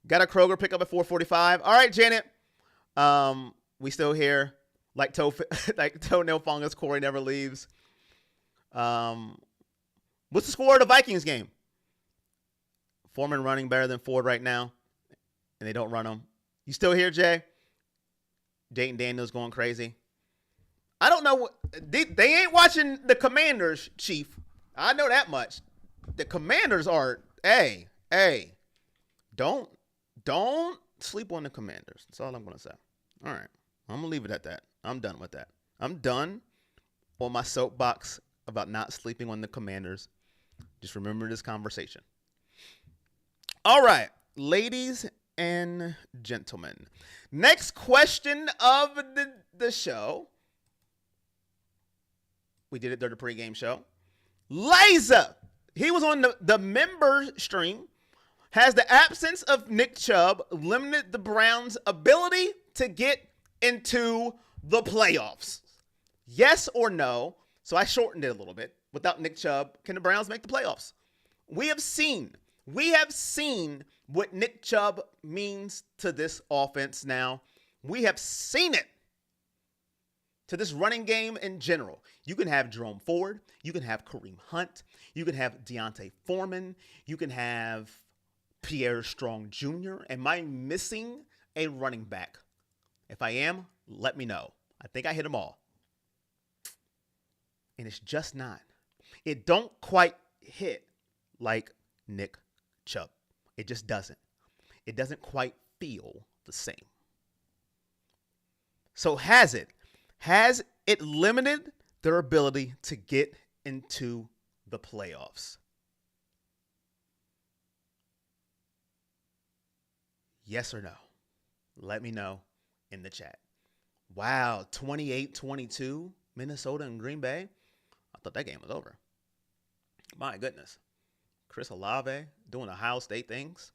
Got a Kroger pick up at 4:45. All right, Janet. We still here. Like toenail fungus, Corey never leaves. What's the score of the Vikings game? Foreman running better than Ford right now, and they don't run him. You still here, Jay? Dayton Daniels going crazy. I don't know. They ain't watching the Commanders, Chief. I know that much. The Commanders are, hey, don't sleep on the Commanders. That's all I'm going to say. All right. I'm going to leave it at that. I'm done with that. I'm done on my soapbox about not sleeping on the Commanders. Just remember this conversation. All right, ladies and gentlemen. Next question of the show. We did it during the pregame show. Liza, he was on the member stream. Has the absence of Nick Chubb limited the Browns' ability to get into the playoffs? Yes or no? So I shortened it a little bit. Without Nick Chubb, can the Browns make the playoffs? We have seen what Nick Chubb means to this offense now. We have seen it to this running game in general. You can have Jerome Ford. You can have Kareem Hunt. You can have Deontay Foreman. You can have Pierre Strong Jr. Am I missing a running back? If I am, let me know. I think I hit them all. And it's just not. It don't quite hit like Nick Chubb. It just doesn't. It doesn't quite feel the same. So has it limited their ability to get into the playoffs? Yes or no? Let me know in the chat. Wow, 28-22, Minnesota and Green Bay. I thought that game was over. My goodness. Chris Olave doing Ohio State things.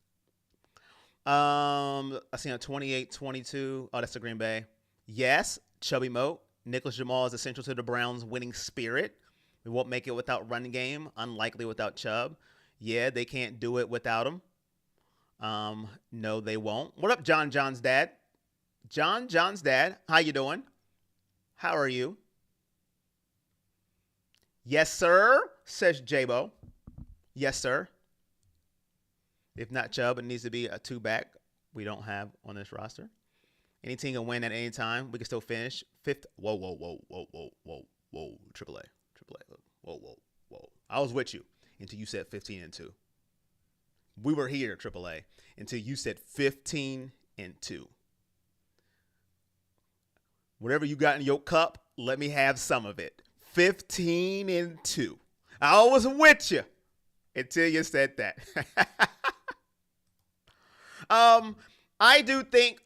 I see on 28-22. Oh, that's the Green Bay. Yes, Chubby Moat. Nicholas Jamal is essential to the Browns' winning spirit. We won't make it without running game. Unlikely without Chubb. Yeah, they can't do it without him. No, they won't. What up, John's dad? John's dad. How you doing? How are you? Yes, sir, says J-Bo. Yes, sir. If not Chubb, it needs to be a two-back we don't have on this roster. Any team can win at any time. We can still finish fifth. Whoa. Triple A. Whoa. I was with you until you said 15-2. We were here, Triple A, until you said 15-2. Whatever you got in your cup, let me have some of it. 15-2. I was with you until you said that. I do think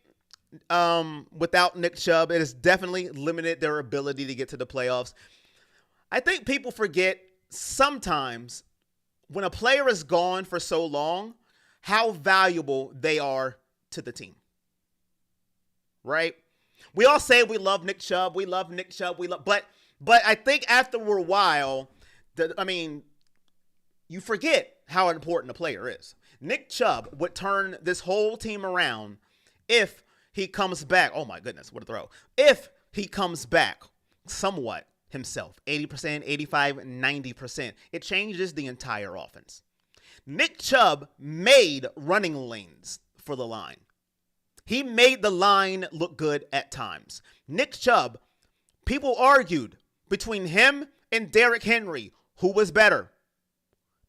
without Nick Chubb, it has definitely limited their ability to get to the playoffs. I think people forget sometimes when a player is gone for so long, how valuable they are to the team. Right? We all say we love Nick Chubb. But I think after a while, you forget how important a player is. Nick Chubb would turn this whole team around if he comes back. Oh my goodness, what a throw. If he comes back somewhat himself, 80%, 85, 90%, it changes the entire offense. Nick Chubb made running lanes for the line. He made the line look good at times. Nick Chubb, people argued between him and Derrick Henry, who was better.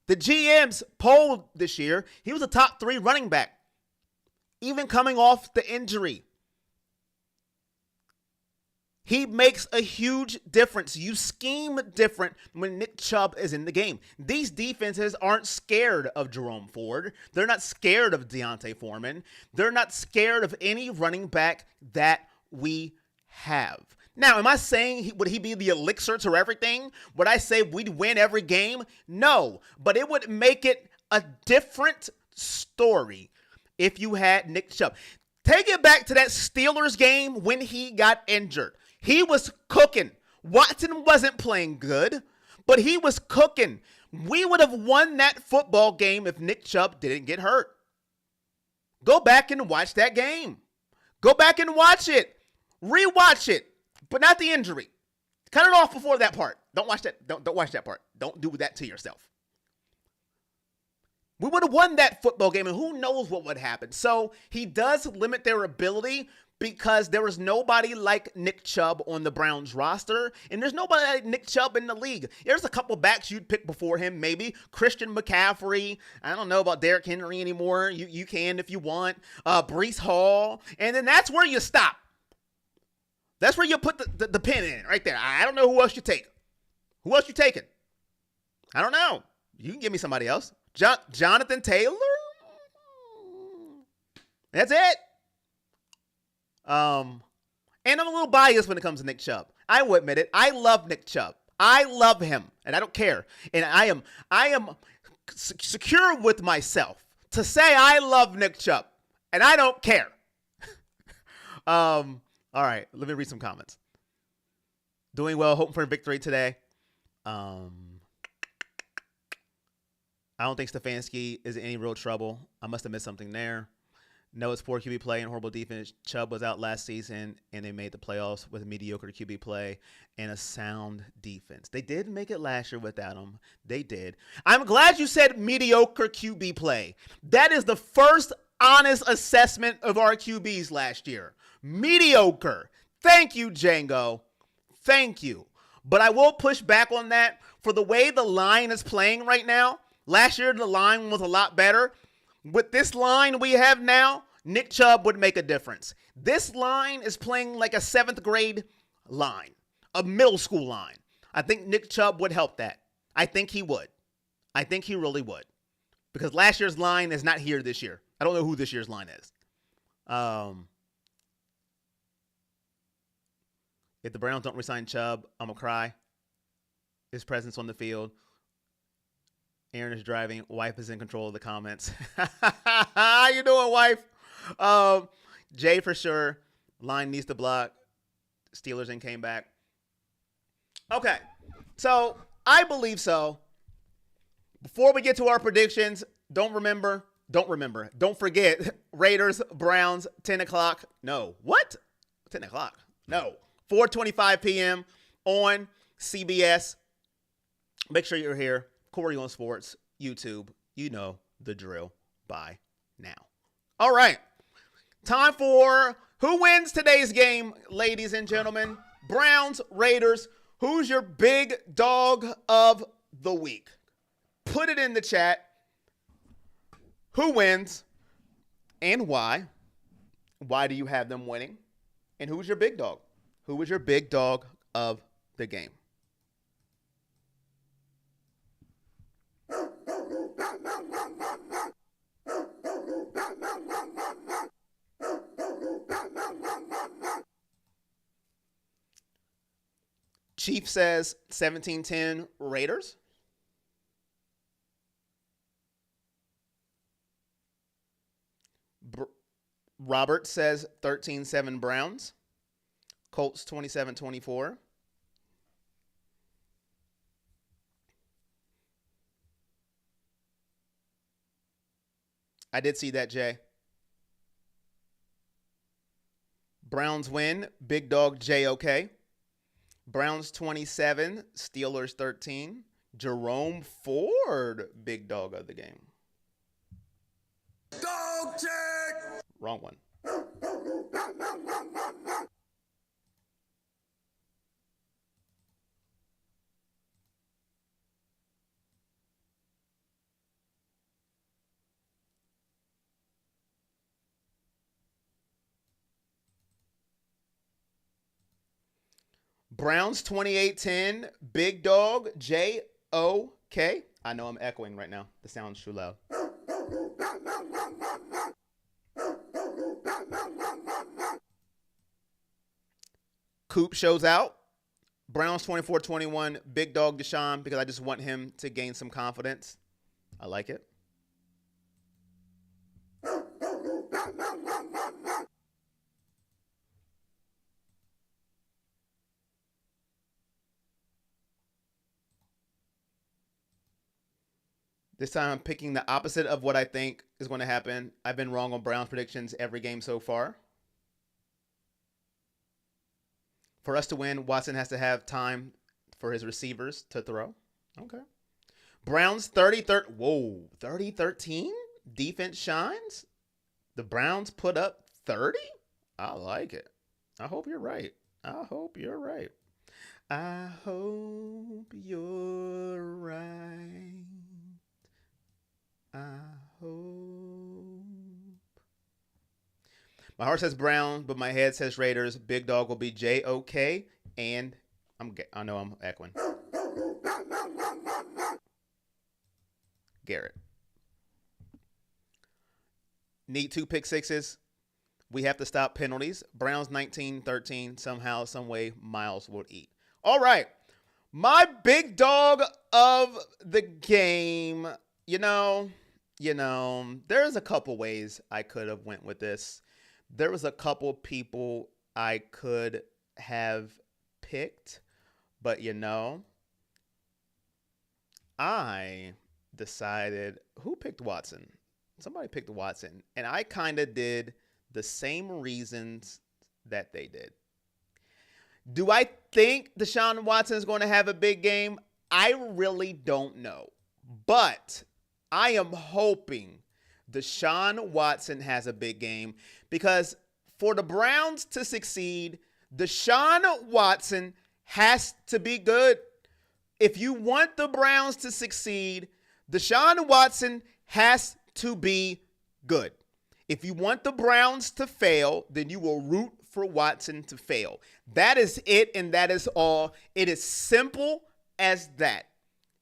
The GMs polled this year, he was a top 3 running back, even coming off the injury. He makes a huge difference. You scheme different when Nick Chubb is in the game. These defenses aren't scared of Jerome Ford. They're not scared of Deontay Foreman. They're not scared of any running back that we have. Now, am I saying would he be the elixir to everything? Would I say we'd win every game? No, but it would make it a different story if you had Nick Chubb. Take it back to that Steelers game when he got injured. He was cooking. Watson wasn't playing good, but he was cooking. We would have won that football game if Nick Chubb didn't get hurt. Go back and watch that game. Go back and watch it. Rewatch it, but not the injury. Cut it off before that part. Don't watch that. Don't watch that part. Don't do that to yourself. We would have won that football game, and who knows what would happen. So he does limit their ability because there is nobody like Nick Chubb on the Browns roster, and there's nobody like Nick Chubb in the league. There's a couple backs you'd pick before him, maybe. Christian McCaffrey. I don't know about Derrick Henry anymore. You can if you want. Breece Hall. And then that's where you stop. That's where you put the pin in right there. I don't know who else you take. Who else you taking? I don't know. You can give me somebody else. Jonathan Taylor? That's it. And I'm a little biased when it comes to Nick Chubb. I will admit it. I love Nick Chubb. I love him, and I don't care. And I am secure with myself to say I love Nick Chubb, and I don't care. All right, let me read some comments. Doing well, hoping for a victory today. I don't think Stefanski is in any real trouble. I must have missed something there. No, it's poor QB play and horrible defense. Chubb was out last season, and they made the playoffs with mediocre QB play and a sound defense. They did make it last year without him. They did. I'm glad you said mediocre QB play. That is the first honest assessment of our QBs last year. Mediocre. Thank you, Django. Thank you. But I will push back on that for the way the line is playing right now. Last year, the line was a lot better. With this line we have now, Nick Chubb would make a difference. This line is playing like a 7th grade line, a middle school line. I think Nick Chubb would help that. I think he would. I think he really would. Because last year's line is not here this year. I don't know who this year's line is. If the Browns don't resign Chubb, I'm going to cry. His presence on the field. Aaron is driving. Wife is in control of the comments. How you doing, wife? Jay for sure. Line needs to block. Steelers and came back. Okay. So I believe so. Before we get to our predictions, don't forget Raiders, Browns, 10 o'clock. No. What? 10 o'clock. No. 4:25 p.m. on CBS. Make sure you're here. Corey on Sports, YouTube. You know the drill by now. All right. Time for who wins today's game, ladies and gentlemen. Browns, Raiders. Who's your big dog of the week? Put it in the chat. Who wins and why? Why do you have them winning? And who's your big dog? Who is your big dog of the game? Chief says 17-10 Raiders. Robert says 13-7 Browns. Colts 27-24. I did see that, Jay. Browns win. Big dog J okay. Browns 27, Steelers 13. Jerome Ford, big dog of the game. Dog check! Wrong one. Browns 28-10, big dog J-O-K. I know I'm echoing right now. The sound's too loud. Coop shows out. Browns 24-21, big dog Deshaun, because I just want him to gain some confidence. I like it. This time I'm picking the opposite of what I think is going to happen. I've been wrong on Browns predictions every game so far. For us to win, Watson has to have time for his receivers to throw. Okay. Browns 30-13. Defense shines. The Browns put up 30? I like it. I hope you're right. I hope you're right. I hope you're right. I hope. My heart says Brown, but my head says Raiders. Big dog will be J-O-K, and I know I'm echoing. Garrett. Need 2 pick sixes. We have to stop penalties. Browns 19-13. Somehow, some way, Myles will eat. All right. My big dog of the game. There's a couple ways I could have went with this. There was a couple people I could have picked, but I decided who picked Watson. Somebody picked Watson, and I kind of did the same reasons that they did. Do I think Deshaun Watson is going to have a big game? I really don't know, but I am hoping Deshaun Watson has a big game because for the Browns to succeed, Deshaun Watson has to be good. If you want the Browns to succeed, Deshaun Watson has to be good. If you want the Browns to fail, then you will root for Watson to fail. That is it, and that is all. It is simple as that.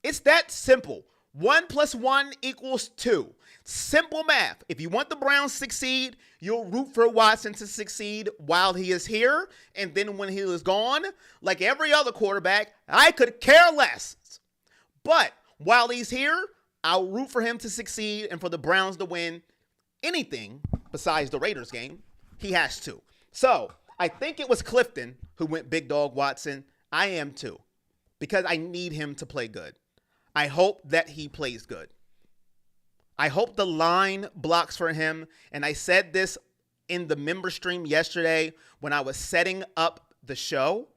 It's that simple. 1 + 1 = 2. Simple math. If you want the Browns to succeed, you'll root for Watson to succeed while he is here. And then when he is gone, like every other quarterback, I could care less. But while he's here, I'll root for him to succeed and for the Browns to win anything besides the Raiders game. He has to. So I think it was Clifton who went big dog Watson. I am too, because I need him to play good. I hope that he plays good. I hope the line blocks for him. And I said this in the member stream yesterday when I was setting up the show.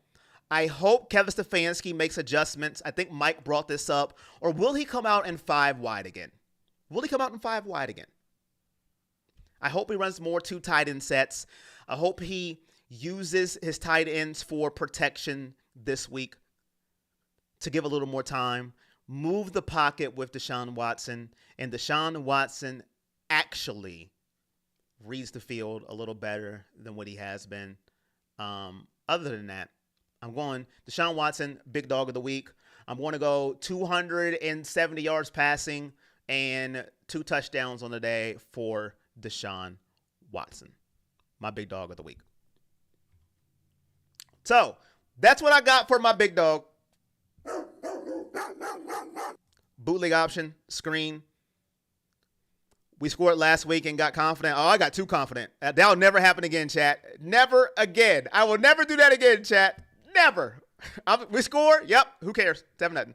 I hope Kevin Stefanski makes adjustments. I think Mike brought this up. Or will he come out in 5 wide again? Will he come out in 5 wide again? I hope he runs more 2 tight end sets. I hope he uses his tight ends for protection this week to give a little more time. Move the pocket with Deshaun Watson, and Deshaun Watson actually reads the field a little better than what he has been. Other than that, I'm going Deshaun Watson, big dog of the week. I'm going to go 270 yards passing and 2 touchdowns on the day for Deshaun Watson, my big dog of the week. So that's what I got for my big dog. Bootleg option, screen. We scored last week and got confident. Oh, I got too confident. That'll never happen again, chat. Never again. I will never do that again, chat. Never. We score? Yep. Who cares? 7-0.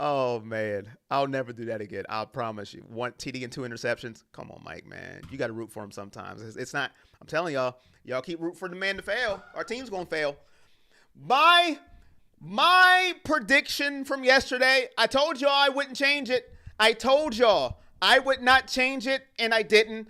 Oh, man. I'll never do that again. I'll promise you. 1 TD and 2 interceptions. Come on, Mike, man. You got to root for him sometimes. It's not. I'm telling y'all keep rooting for the man to fail. Our team's going to fail. My prediction from yesterday, I told y'all I wouldn't change it. I told y'all I would not change it, and I didn't.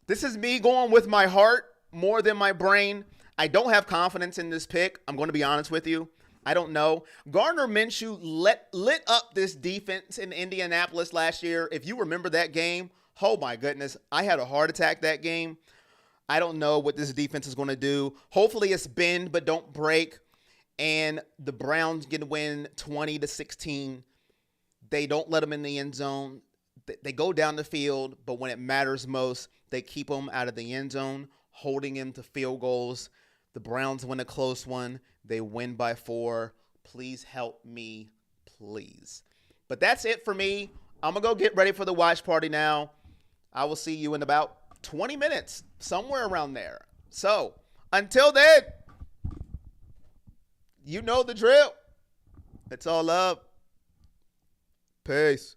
This is me going with my heart more than my brain. I don't have confidence in this pick. I'm going to be honest with you. I don't know. Gardner Minshew lit up this defense in Indianapolis last year. If you remember that game, oh my goodness, I had a heart attack that game. I don't know what this defense is going to do. Hopefully it's bend but don't break, and the Browns can win 20-16. They don't let them in the end zone. They go down the field, but when it matters most, they keep them out of the end zone, holding him to field goals. The Browns win a close one. They win by 4. Please help me, please. But that's it for me. I'm going to go get ready for the watch party now. I will see you in about 20 minutes, somewhere around there. So, until then, you know the drill. It's all love. Peace.